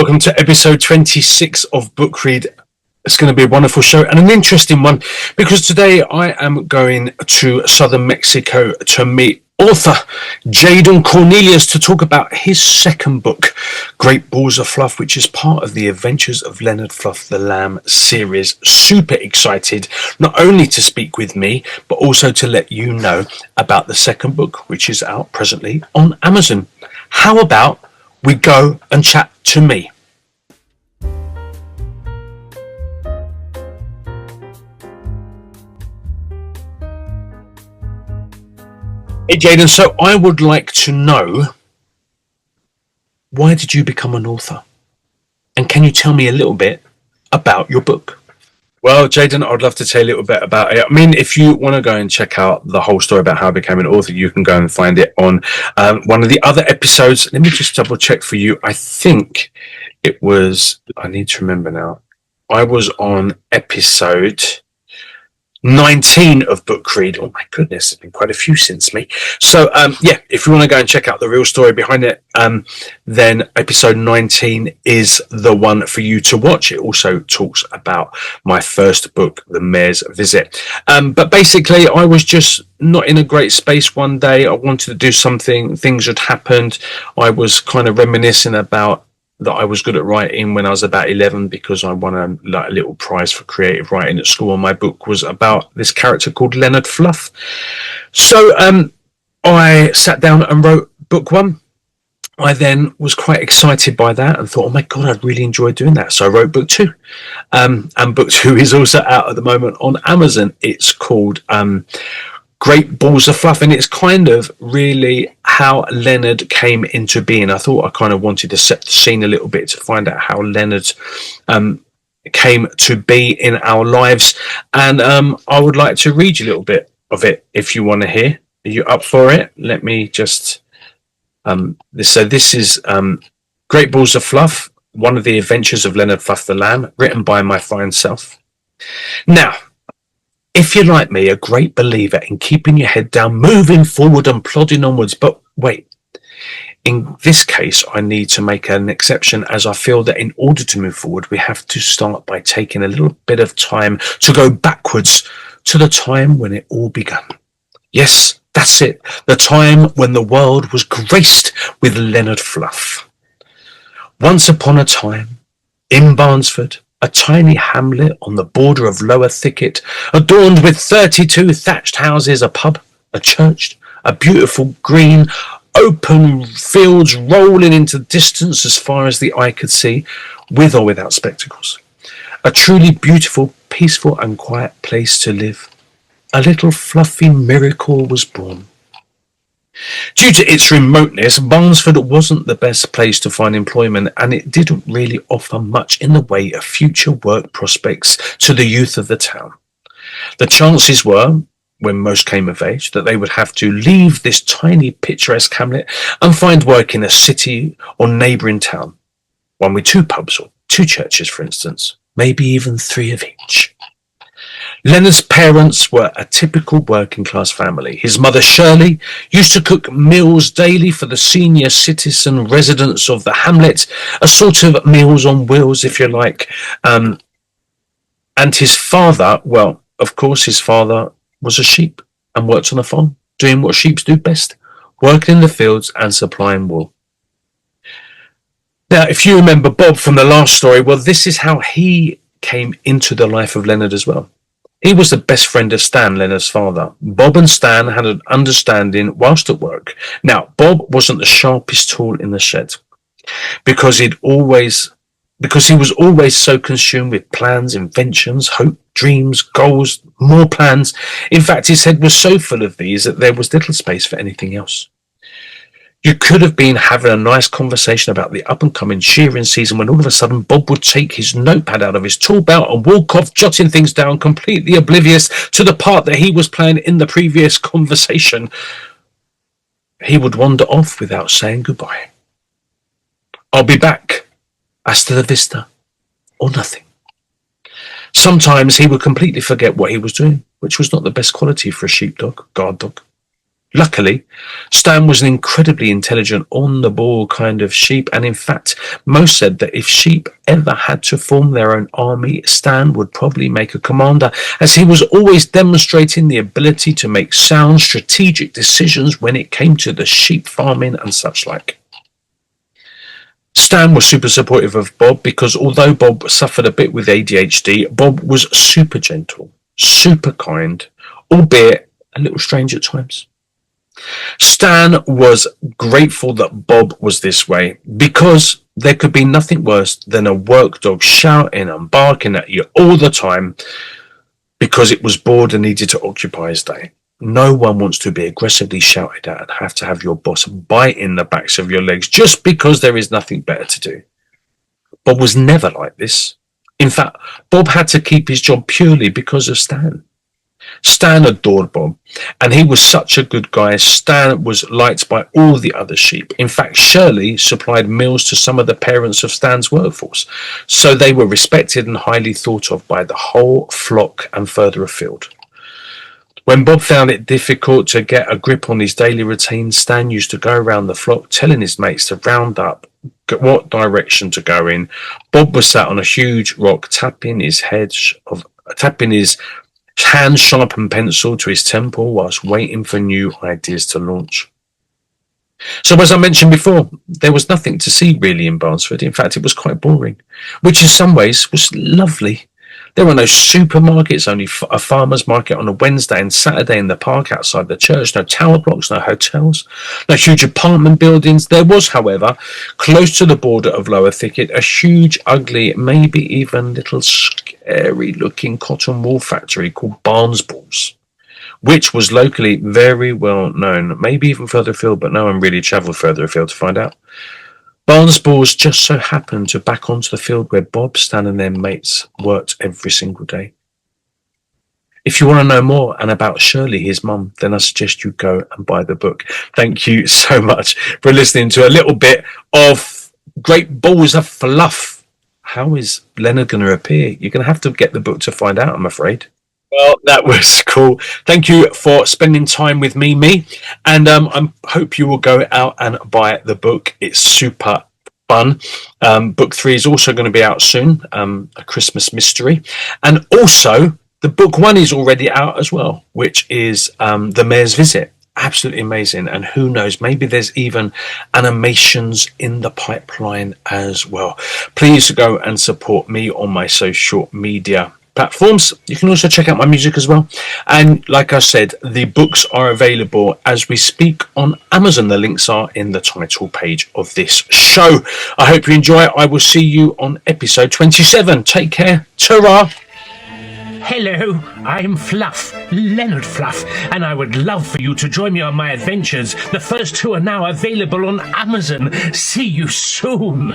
Welcome to episode 26 of Book Read. It's going to be a wonderful show and an interesting one because today I am going to southern Mexico to meet author Jaden Cornelious to talk about his second book, Great Balls of Fluff, which is part of the Adventures of Leonard Fluff The Lamb series. Super excited not only to speak with me, but also to let you know about the second book, which is out presently on Amazon. How about we go and chat to me? Hey Jaden, so I would like to know, why did you become an author? And can you tell me a little bit about your book? Well, Jaden, I'd love to tell you a little bit about it. I mean, if you want to go and check out the whole story about how I became an author, you can go and find it on one of the other episodes. Let me just double check for you. I think it was, I need to remember now. I was on episode 19 of Book Read. Oh my goodness, there's been quite a few since me. So yeah, if you want to go and check out the real story behind it, then episode 19 is the one for you to watch. It also talks about my first book, The Mayor's Visit. But basically, I was just not in a great space one day. I wanted to do something. Things had happened. I was kind of reminiscing about that I was good at writing when I was about 11 because I won a little prize for creative writing at school, and my book was about this character called Leonard Fluff. So I sat down and wrote book one. I then was quite excited by that and thought, oh my God, I'd really enjoy doing that. So I wrote book two. And book two is also out at the moment on Amazon. It's called Great Balls of Fluff, and it's kind of really how Leonard came into being. I thought I kind of wanted to set the scene a little bit to find out how Leonard came to be in our lives, and I would like to read you a little bit of it if you want to hear. Are you up for it? Let me just so this is Great Balls of Fluff, one of the adventures of Leonard Fluff the Lamb, written by my fine self. Now, if you're like me, a great believer in keeping your head down, moving forward and plodding onwards, but wait, in this case, I need to make an exception, as I feel that in order to move forward, we have to start by taking a little bit of time to go backwards to the time when it all began. Yes, that's it, the time when the world was graced with Leonard Fluff. Once upon a time, in Barnesford, a tiny hamlet on the border of Lower Thicket, adorned with 32 thatched houses, a pub, a church, a beautiful green, open fields rolling into distance as far as the eye could see, with or without spectacles. A truly beautiful, peaceful and quiet place to live. A little fluffy miracle was born. Due to its remoteness, Barnesford wasn't the best place to find employment, and it didn't really offer much in the way of future work prospects to the youth of the town. The chances were, when most came of age, that they would have to leave this tiny picturesque hamlet and find work in a city or neighbouring town, one with two pubs or two churches, for instance, maybe even three of each. Leonard's parents were a typical working class family. His mother Shirley used to cook meals daily for the senior citizen residents of the hamlet, a sort of Meals on Wheels, if you like. And his father, well, of course, his father was a sheep and worked on a farm, doing what sheep do best, working in the fields and supplying wool. Now, if you remember Bob from the last story, well, this is how he came into the life of Leonard as well. He was the best friend of Stan, Leonard's father. Bob and Stan had an understanding whilst at work. Now, Bob wasn't the sharpest tool in the shed because he was always so consumed with plans, inventions, hope, dreams, goals, more plans. In fact, his head was so full of these that there was little space for anything else. You could have been having a nice conversation about the up-and-coming shearing season when all of a sudden Bob would take his notepad out of his tool belt and walk off, jotting things down, completely oblivious to the part that he was playing in the previous conversation. He would wander off without saying goodbye. I'll be back. Hasta la vista. Or nothing. Sometimes he would completely forget what he was doing, which was not the best quality for a sheepdog, guard dog. Luckily, Stan was an incredibly intelligent, on-the-ball kind of sheep, and in fact, most said that if sheep ever had to form their own army, Stan would probably make a commander, as he was always demonstrating the ability to make sound, strategic decisions when it came to the sheep farming and such like. Stan was super supportive of Bob because although Bob suffered a bit with ADHD, Bob was super gentle, super kind, albeit a little strange at times. Stan was grateful that Bob was this way because there could be nothing worse than a work dog shouting and barking at you all the time because it was bored and needed to occupy his day. No one wants to be aggressively shouted at and have to have your boss bite in the backs of your legs just because there is nothing better to do. Bob was never like this. In fact, Bob had to keep his job purely because of Stan. Stan adored Bob, and he was such a good guy. Stan was liked by all the other sheep. In fact, Shirley supplied meals to some of the parents of Stan's workforce, so they were respected and highly thought of by the whole flock and further afield. When Bob found it difficult to get a grip on his daily routine, Stan used to go around the flock telling his mates to round up what direction to go in. Bob was sat on a huge rock, tapping his hand-sharpened pencil to his temple whilst waiting for new ideas to launch. So as I mentioned before, there was nothing to see really in Barnesford. In fact, it was quite boring, which in some ways was lovely. There were no supermarkets, only a farmer's market on a Wednesday and Saturday in the park outside the church, no tower blocks, no hotels, no huge apartment buildings. There was, however, close to the border of Lower Thicket, a huge, ugly, maybe even little scary-looking cotton wool factory called Barnesballs, which was locally very well known, maybe even further afield, but no one really travelled further afield to find out. Barnesballs just so happened to back onto the field where Bob, Stan and their mates worked every single day. If you want to know more and about Shirley, his mum, then I suggest you go and buy the book. Thank you so much for listening to a little bit of Great Balls of Fluff. How is Leonard going to appear? You're going to have to get the book to find out, I'm afraid. Well, that was cool. Thank you for spending time with me. And I hope you will go out and buy the book. It's super fun. Book 3 is also going to be out soon, A Christmas Mystery. And also, the book 1 is already out as well, which is The Mayor's Visit. Absolutely amazing. And who knows, maybe there's even animations in the pipeline as well. Please go and support me on my social media platforms. You can also check out my music as well, and like I said, the books are available as we speak on Amazon. The links are in the title page of this show. I hope you enjoy it. I will see you on episode 27. Take care. Ta-ra. Hello, I'm Fluff, Leonard Fluff, and I would love for you to join me on my adventures. The first 2 are now available on Amazon. See you soon.